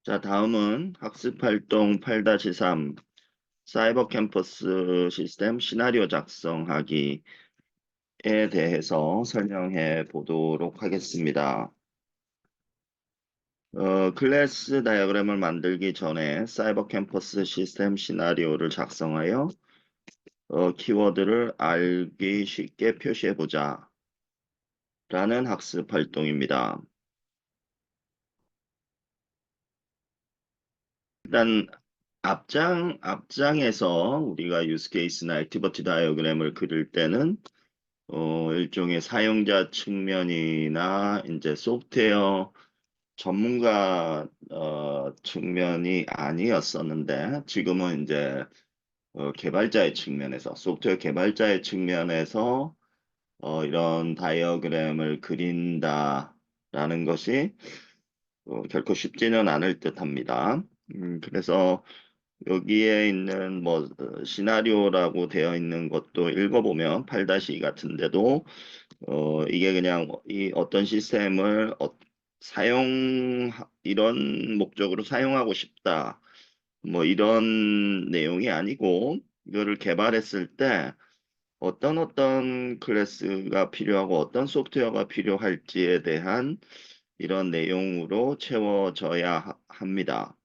자, 다음은 학습활동 8-3 사이버 캠퍼스 시스템 시나리오 작성하기에 대해서 설명해 보도록 하겠습니다. 클래스 다이어그램을 만들기 전에 사이버 캠퍼스 시스템 시나리오를 작성하여 키워드를 알기 쉽게 표시해 보자 라는 학습 활동입니다. 일단 앞장에서 우리가 유스 케이스나 액티비티 다이어그램을 그릴 때는 일종의 사용자 측면이나 이제 소프트웨어 전문가 측면이 아니었었는데 지금은 이제 개발자의 측면에서 소프트웨어 개발자의 측면에서 이런 다이어그램을 그린다라는 것이 결코 쉽지는 않을 듯합니다. 그래서 여기에 있는 뭐 시나리오라고 되어 있는 것도 읽어보면 8-2 같은데도 이게 그냥 이 어떤 시스템을 사용 이런 목적으로 사용하고 싶다 뭐 이런 내용이 아니고 이거를 개발했을 때 어떤 클래스가 필요하고 어떤 소프트웨어가 필요할지에 대한 이런 내용으로 채워져야 합니다.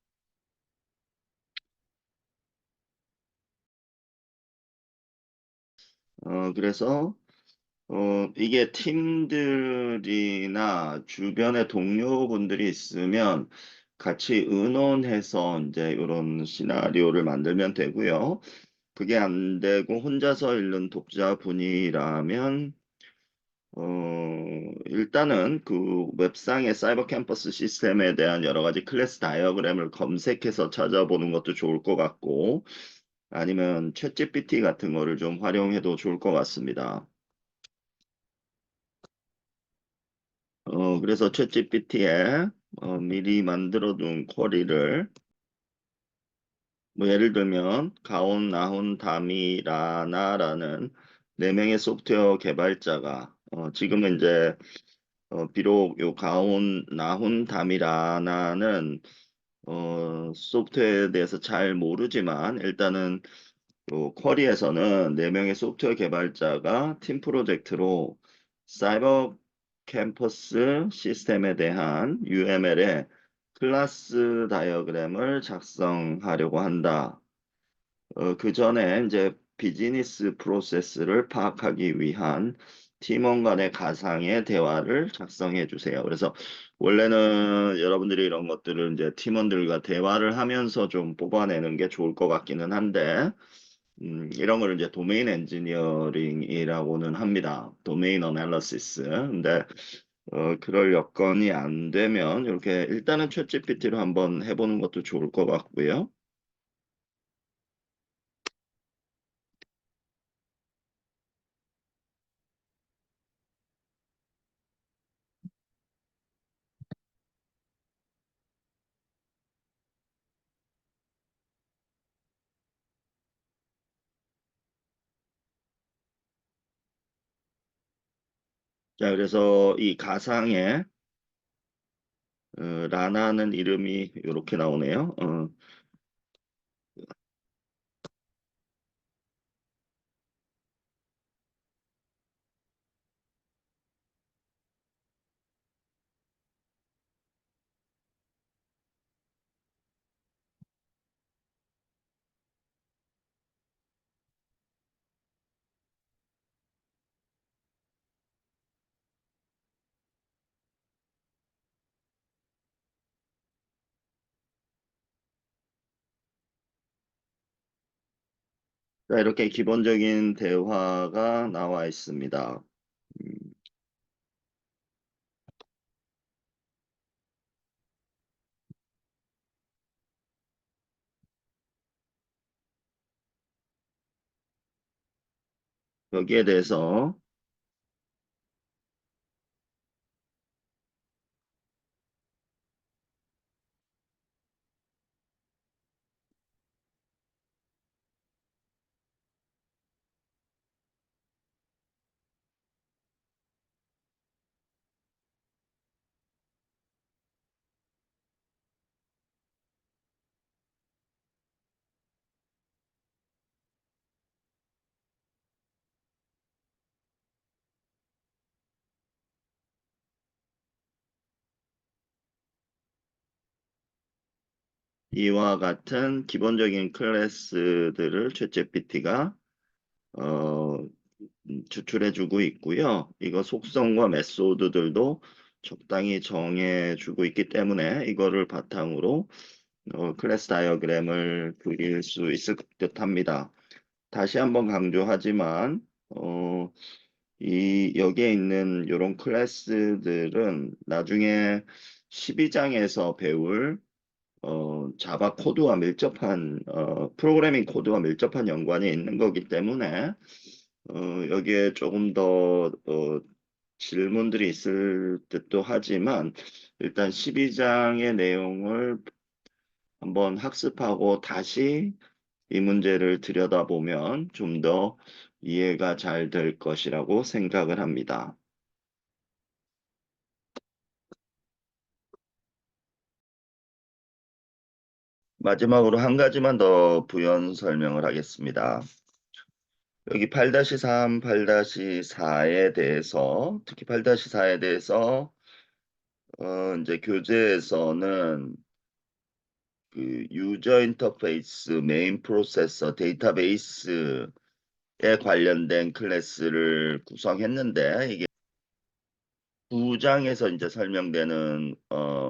그래서 이게 팀들이나 주변에 동료분들이 있으면 같이 의논해서 이제 이런 시나리오를 만들면 되고요. 그게 안 되고 혼자서 읽는 독자분이라면 일단은 그 웹상의 사이버 캠퍼스 시스템에 대한 여러 가지 클래스 다이어그램을 검색해서 찾아보는 것도 좋을 것 같고 아니면 챗GPT 같은 거를 좀 활용해도 좋을 것 같습니다. 그래서 챗GPT에 미리 만들어둔 쿼리를 뭐 예를 들면 가온, 나훈, 다미, 라나라는 네 명의 소프트웨어 개발자가 지금은 이제 비록 요 가온, 나훈, 다미, 라나는 소프트웨어에 대해서 잘 모르지만 일단은 쿼리에서는 네명의 소프트웨어 개발자가 팀 프로젝트로 사이버 캠퍼스 시스템에 대한 UML의 클래스 다이어그램을 작성하려고 한다. 그 전에 이제 비즈니스 프로세스를 파악하기 위한 팀원 간의 가상의 대화를 작성해 주세요. 그래서 원래는 여러분들이 이런 것들을 이제 팀원들과 대화를 하면서 좀 뽑아내는 게 좋을 것 같기는 한데, 이런 걸 이제 도메인 엔지니어링이라고는 합니다. 도메인 어널리시스. 근데 그럴 여건이 안 되면 이렇게 일단은 챗GPT로 한번 해보는 것도 좋을 것 같고요. 자, 그래서 이 가상의 라나는 이름이 이렇게 나오네요. 자, 이렇게 기본적인 대화가 나와 있습니다. 음, 여기에 대해서 이와 같은 기본적인 클래스들을 챗GPT가 어, 추출해주고 있고요. 이거 속성과 메소드들도 적당히 정해주고 있기 때문에 이거를 바탕으로 클래스 다이어그램을 그릴 수 있을 듯합니다. 다시 한번 강조하지만 여기에 있는 이런 클래스들은 나중에 12장에서 배울 자바 코드와 밀접한 프로그래밍 코드와 밀접한 연관이 있는 거기 때문에 여기에 조금 더 질문들이 있을 듯도 하지만 일단 12장의 내용을 한번 학습하고 다시 이 문제를 들여다보면 좀 더 이해가 잘 될 것이라고 생각을 합니다. 마지막으로 한 가지만 더 부연 설명을 하겠습니다. 여기 8-3, 8-4에 대해서, 특히 8-4에 대해서, 이제 교재에서는 그 유저 인터페이스, 메인 프로세서, 데이터베이스에 관련된 클래스를 구성했는데, 이게 9장에서 이제 설명되는,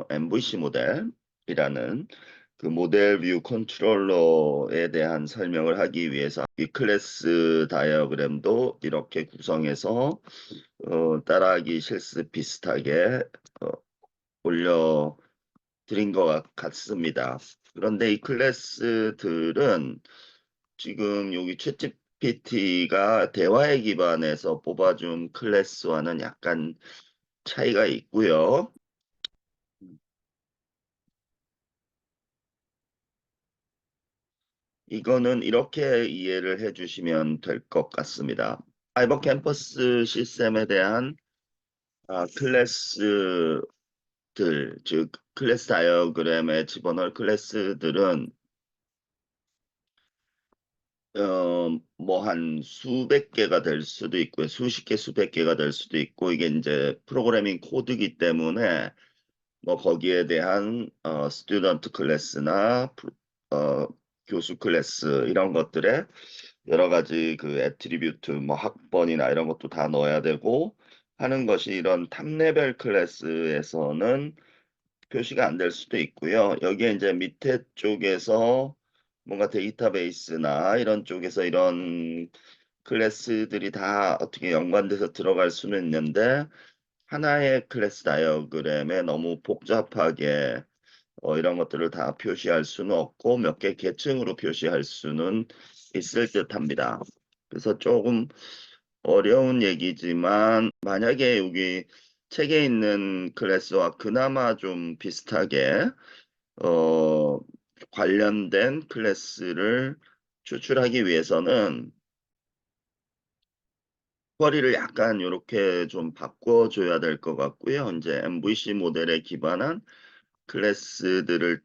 MVC 모델이라는 그 모델 뷰 컨트롤러에 대한 설명을 하기 위해서 이 클래스 다이어그램도 이렇게 구성해서 따라하기 실습 비슷하게 어, 올려드린 것 같습니다. 그런데 이 클래스들은 지금 여기 챗GPT가 대화에 기반해서 뽑아준 클래스와는 약간 차이가 있고요. 이거는 이렇게 이해를 해주시면 될 것 같습니다. 사이버 캠퍼스 시스템에 대한 클래스들, 즉 클래스 다이어그램에 집어넣을 클래스들은 뭐 한 수백 개가 될 수도 있고요. 수십 개, 수백 개가 될 수도 있고 이게 이제 프로그래밍 코드이기 때문에 뭐 거기에 대한 스튜던트 클래스나 어, 교수 클래스 이런 것들에 여러 가지 그 애트리뷰트 뭐 학번이나 이런 것도 다 넣어야 되고 하는 것이 이런 탑레벨 클래스에서는 표시가 안 될 수도 있고요. 여기에 이제 밑에 쪽에서 뭔가 데이터베이스나 이런 쪽에서 이런 클래스들이 다 어떻게 연관돼서 들어갈 수는 있는데 하나의 클래스 다이어그램에 너무 복잡하게 이런 것들을 다 표시할 수는 없고 몇 개 계층으로 표시할 수는 있을 듯합니다. 그래서 조금 어려운 얘기지만 만약에 여기 책에 있는 클래스와 그나마 좀 비슷하게 어, 관련된 클래스를 추출하기 위해서는 쿼리를 약간 이렇게 좀 바꿔줘야 될 것 같고요. 이제 MVC 모델에 기반한 클래스들을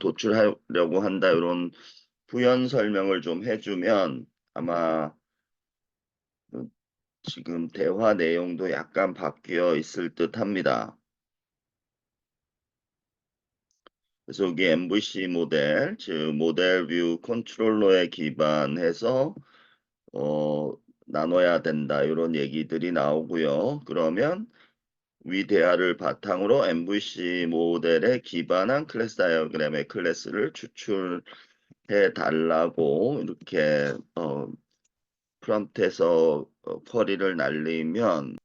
도출하려고 한다 이런 부연 설명을 좀 해주면 아마 지금 대화 내용도 약간 바뀌어 있을 듯 합니다. 그래서 여기 MVC 모델, 즉 모델 뷰 컨트롤러에 기반해서 어, 나눠야 된다 이런 얘기들이 나오고요. 그러면 위 대화를 바탕으로 MVC 모델에 기반한 클래스 다이어그램의 클래스를 추출해 달라고 이렇게 프롬프트에서 쿼리를 날리면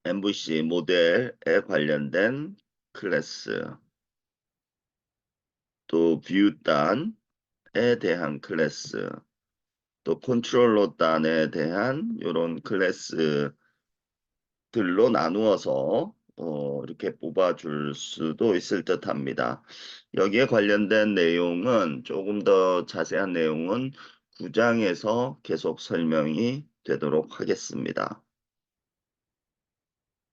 MVC 모델에 관련된 클래스 또 뷰 단에 대한 클래스 또 컨트롤러 단에 대한 이런 클래스들로 나누어서 이렇게 뽑아줄 수도 있을 듯 합니다. 여기에 관련된 내용은 조금 더 자세한 내용은 9장에서 계속 설명이 되도록 하겠습니다.